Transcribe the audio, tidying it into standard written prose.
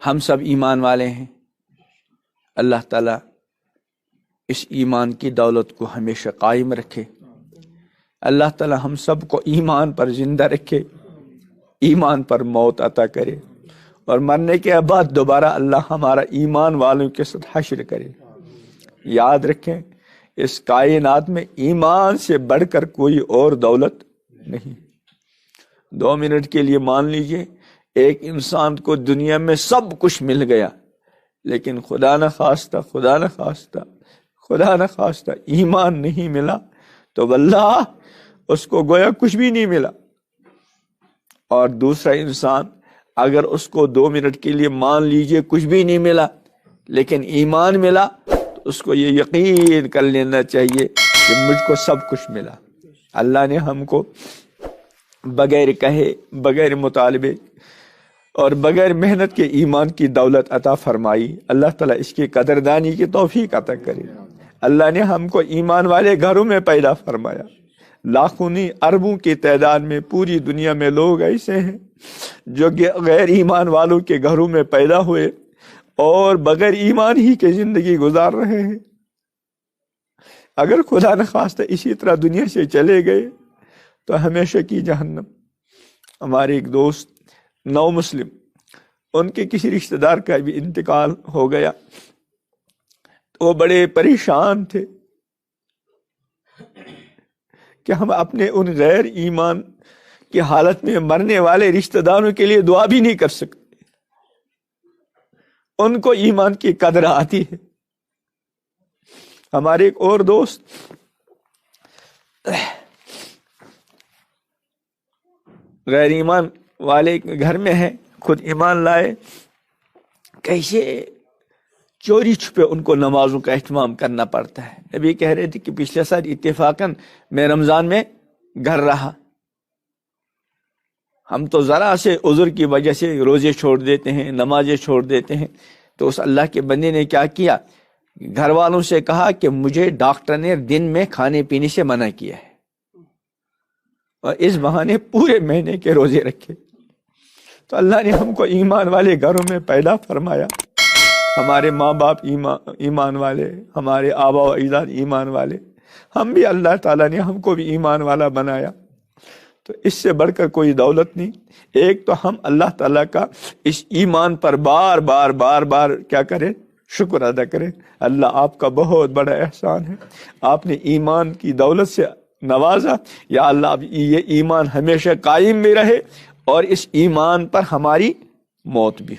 ہم سب ایمان والے ہیں. اللہ تعالیٰ اس ایمان کی دولت کو ہمیشہ قائم رکھے. اللہ تعالیٰ ہم سب کو ایمان پر زندہ رکھے، ایمان پر موت عطا کرے، اور مرنے کے بعد دوبارہ اللہ ہمارا ایمان والوں کے ساتھ حشر کرے. یاد رکھیں، اس کائنات میں ایمان سے بڑھ کر کوئی اور دولت نہیں. 2 منٹ کے لیے مان لیجئے ایک انسان کو دنیا میں سب کچھ مل گیا، لیکن خدا نہ خواستہ ایمان نہیں ملا تو واللہ اس کو گویا کچھ بھی نہیں ملا. اور دوسرا انسان اگر اس کو 2 منٹ کے لیے مان لیجئے کچھ بھی نہیں ملا لیکن ایمان ملا تو اس کو یہ یقین کر لینا چاہیے کہ مجھ کو سب کچھ ملا. اللہ نے ہم کو بغیر کہے، بغیر مطالبے اور بغیر محنت کے ایمان کی دولت عطا فرمائی. اللہ تعالیٰ اس کی قدردانی کی توفیق عطا کرے. اللہ نے ہم کو ایمان والے گھروں میں پیدا فرمایا. لاکھوں نہیں اربوں کی تعداد میں پوری دنیا میں لوگ ایسے ہیں جو غیر ایمان والوں کے گھروں میں پیدا ہوئے اور بغیر ایمان ہی کی زندگی گزار رہے ہیں. اگر خدا نخواستہ اسی طرح دنیا سے چلے گئے تو ہمیشہ کی جہنم. ہمارے ایک دوست نو مسلم، ان کے کسی رشتہ دار کا بھی انتقال ہو گیا تو وہ بڑے پریشان تھے کہ ہم اپنے ان غیر ایمان کی حالت میں مرنے والے رشتہ داروں کے لیے دعا بھی نہیں کر سکتے. ان کو ایمان کی قدر آتی ہے. ہمارے ایک اور دوست غیر ایمان والے گھر میں ہیں، خود ایمان لائے، کیسے چوری چھپے ان کو نمازوں کا اہتمام کرنا پڑتا ہے. ابھی کہہ رہے تھے کہ پچھلے سال اتفاقاً میں رمضان میں گھر رہا. ہم تو ذرا سے عذر کی وجہ سے روزے چھوڑ دیتے ہیں، نمازیں چھوڑ دیتے ہیں. تو اس اللہ کے بندے نے کیا کیا، گھر والوں سے کہا کہ مجھے ڈاکٹر نے دن میں کھانے پینے سے منع کیا ہے، اور اس بہانے پورے مہینے کے روزے رکھے. تو اللہ نے ہم کو ایمان والے گھروں میں پیدا فرمایا. ہمارے ماں باپ ایمان والے، ہمارے آبا و اجداد ایمان والے، ہم بھی اللہ تعالیٰ نے ہم کو بھی ایمان والا بنایا. تو اس سے بڑھ کر کوئی دولت نہیں. ایک تو ہم اللہ تعالیٰ کا اس ایمان پر بار بار کیا کریں، شکر ادا کریں. اللہ آپ کا بہت بڑا احسان ہے، آپ نے ایمان کی دولت سے نوازا. یا اللہ اب یہ ایمان ہمیشہ قائم بھی رہے اور اس ایمان پر ہماری موت بھی.